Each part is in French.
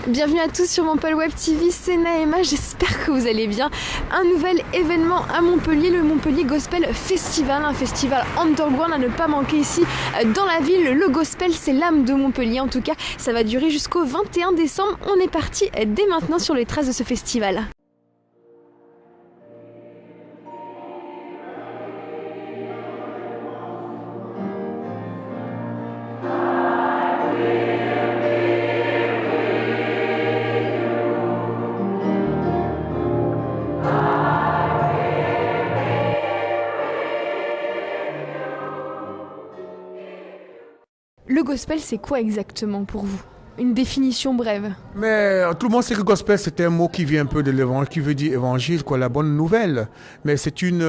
Bienvenue à tous sur Montpellier Web TV, c'est Naëma, j'espère que vous allez bien. Un nouvel événement à Montpellier, le Montpellier Gospel Festival, un festival underground à ne pas manquer ici dans la ville. Le gospel, c'est l'âme de Montpellier, en tout cas ça va durer jusqu'au 21 décembre. On est parti dès maintenant sur les traces de ce festival. Le gospel, c'est quoi exactement pour vous? Une définition brève. Mais tout le monde sait que gospel, c'est un mot qui vient un peu de l'évangile, qui veut dire évangile, quoi, la bonne nouvelle. Mais c'est une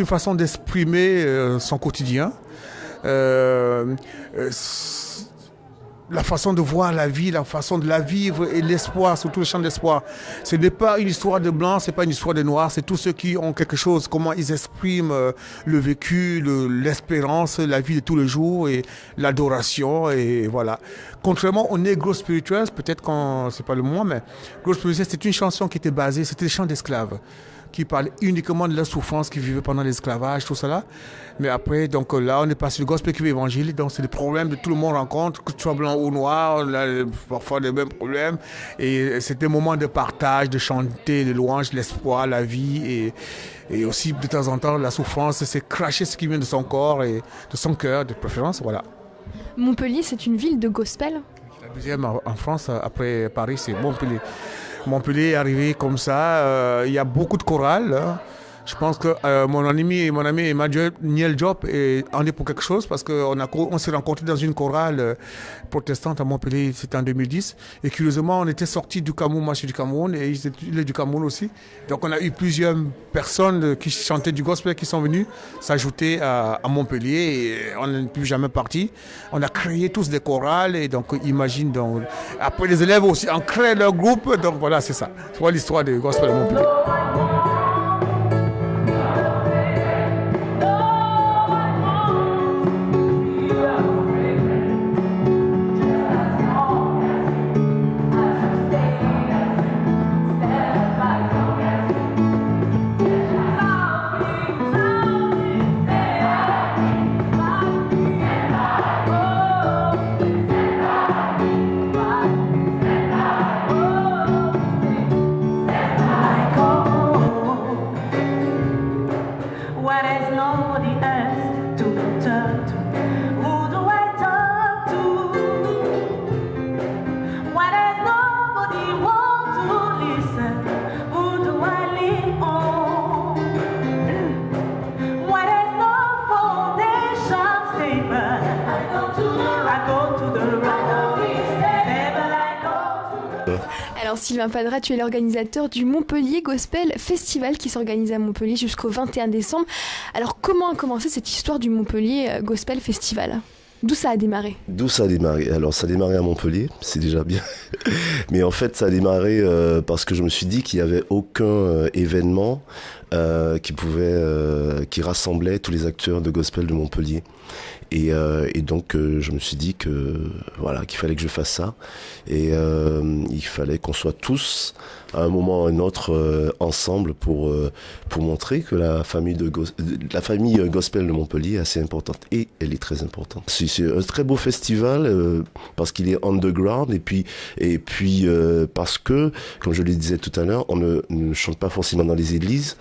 façon d'exprimer son quotidien. La façon de voir la vie, la façon de la vivre et l'espoir, surtout le chant d'espoir. Ce n'est pas une histoire de blanc, ce n'est pas une histoire de noir, c'est tous ceux qui ont quelque chose, comment ils expriment le vécu, l'espérance, la vie de tous les jours et l'adoration et voilà. Contrairement au Negro Spirituals, peut-être quand c'est pas le mot, mais Negro Spirituals, c'est une chanson qui était basée, c'était des chants d'esclaves, qui parlait uniquement de la souffrance qu'ils vivaient pendant l'esclavage, tout cela. Mais après, donc là, on est passé du gospel qui veut évangile, donc c'est des problèmes que tout le monde rencontre, que tu sois blanc ou noir, on a parfois les mêmes problèmes. Et c'est des moments de partage, de chanter, de louange, l'espoir, la vie, et aussi de temps en temps la souffrance, c'est cracher ce qui vient de son corps et de son cœur, de préférence, voilà. Montpellier, c'est une ville de gospel? La deuxième en France, après Paris, c'est Montpellier. Montpellier est arrivé comme ça, il y a beaucoup de chorales. Hein. Je pense que mon ami Emmanuel Diop en est pour quelque chose parce qu'on s'est rencontrés dans une chorale protestante à Montpellier, c'était en 2010. Et curieusement, on était sortis du Cameroun, moi je suis du Cameroun et il est du Cameroun aussi. Donc on a eu plusieurs personnes qui chantaient du gospel qui sont venues s'ajouter à Montpellier et on n'est plus jamais partis. On a créé tous des chorales et donc imagine, donc, après les élèves aussi, on crée leur groupe, donc voilà, c'est ça. Tu vois l'histoire du gospel à Montpellier. Alors Sylvain Padra, tu es l'organisateur du Montpellier Gospel Festival qui s'organise à Montpellier jusqu'au 21 décembre. Alors comment a commencé cette histoire du Montpellier Gospel Festival ? D'où ça a démarré ? Alors ça a démarré à Montpellier, c'est déjà bien. Mais en fait ça a démarré parce que je me suis dit qu'il n'y avait aucun événement qui rassemblait tous les acteurs de gospel de Montpellier. Et donc je me suis dit qu'il fallait que je fasse ça. Et il fallait qu'on soit tous à un moment ou à un autre ensemble pour montrer que la famille gospel de Montpellier est assez importante. Et elle est très importante. C'est un très beau festival parce qu'il est underground et puis parce que, comme je le disais tout à l'heure, on ne chante pas forcément dans les églises.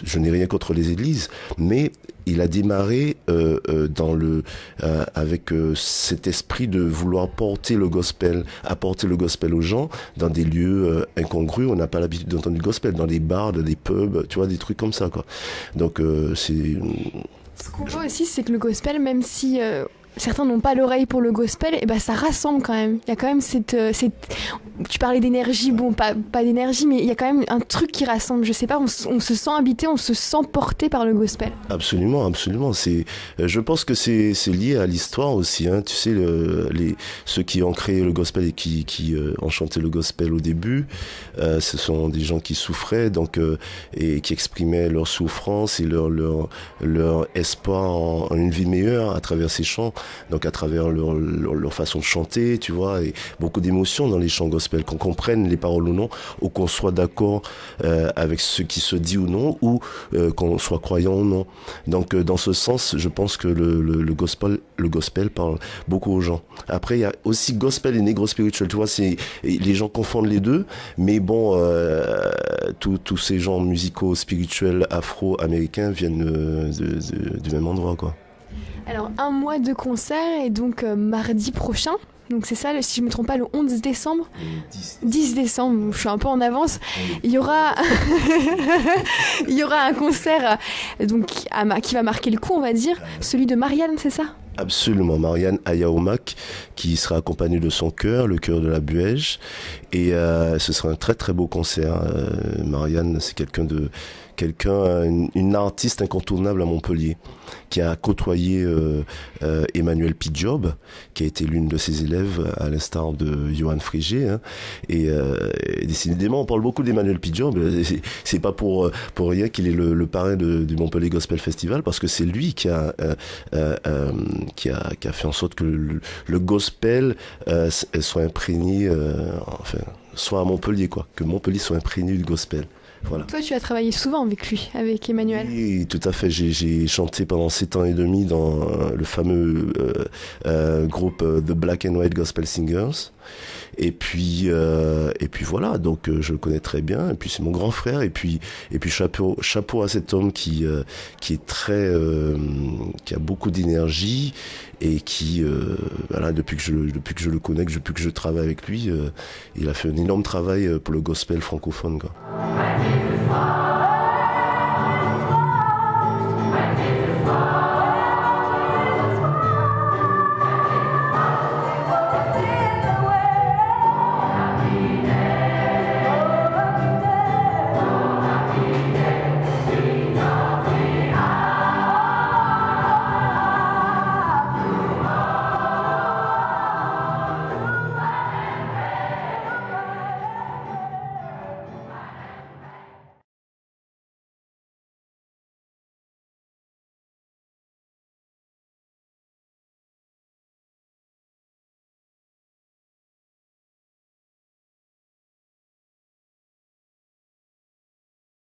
Je n'ai rien contre les églises, mais il a démarré avec cet esprit de vouloir apporter le gospel aux gens dans des lieux incongrus. On n'a pas l'habitude d'entendre du gospel dans des bars, dans des pubs, tu vois, des trucs comme ça, quoi. Donc c'est. Ce qu'on voit aussi, c'est que le gospel, même si certains n'ont pas l'oreille pour le gospel, et ben ça rassemble quand même. Il y a quand même cette tu parlais d'énergie, bon pas d'énergie, mais il y a quand même un truc qui rassemble. Je sais pas, on se sent habité, on se sent porté par le gospel. Absolument. Je pense que c'est lié à l'histoire aussi. Hein. Tu sais, ceux qui ont créé le gospel et qui ont chanté le gospel au début, ce sont des gens qui souffraient, donc et qui exprimaient leur souffrance et leur espoir en une vie meilleure à travers ces chants. donc à travers leur façon de chanter, tu vois, et beaucoup d'émotions dans les chants gospel, qu'on comprenne les paroles ou non, ou qu'on soit d'accord avec ce qui se dit ou non, ou qu'on soit croyant ou non. Donc dans ce sens, je pense que le gospel parle beaucoup aux gens. Après, il y a aussi gospel et negro spiritual, tu vois, les gens confondent les deux, mais bon, tous ces genres musicaux, spirituels, afro-américains viennent du même endroit, quoi. Alors, un mois de concert et donc mardi prochain. Donc c'est ça, si je ne me trompe pas, le 11 décembre. 10 décembre, je suis un peu en avance. Il y aura, il y aura un concert donc, qui va marquer le coup, on va dire, celui de Marianne, c'est ça ? Absolument, Marianne Ayaomak, qui sera accompagnée de son chœur, le chœur de la Buège. Et ce sera un très très beau concert. Marianne, c'est une artiste incontournable à Montpellier, qui a côtoyé Emmanuel Pidjob, qui a été l'une de ses élèves, à l'instar de Johan Frégé. Hein. Et décidément, on parle beaucoup d'Emmanuel Pidjob. C'est pas pour rien qu'il est le parrain du Montpellier Gospel Festival, parce que c'est lui qui a fait en sorte que le gospel soit imprégné, soit à Montpellier, quoi, que Montpellier soit imprégné du gospel. Voilà. Toi, tu as travaillé souvent avec lui, avec Emmanuel. Oui, tout à fait. J'ai chanté pendant 7 ans et demi dans le fameux groupe The Black and White Gospel Singers. Et puis voilà, donc je le connais très bien. Et puis c'est mon grand frère. Et puis chapeau à cet homme qui est très, qui a beaucoup d'énergie et qui, voilà, depuis que je le connais, depuis que je travaille avec lui, il a fait un énorme travail pour le gospel francophone, quoi.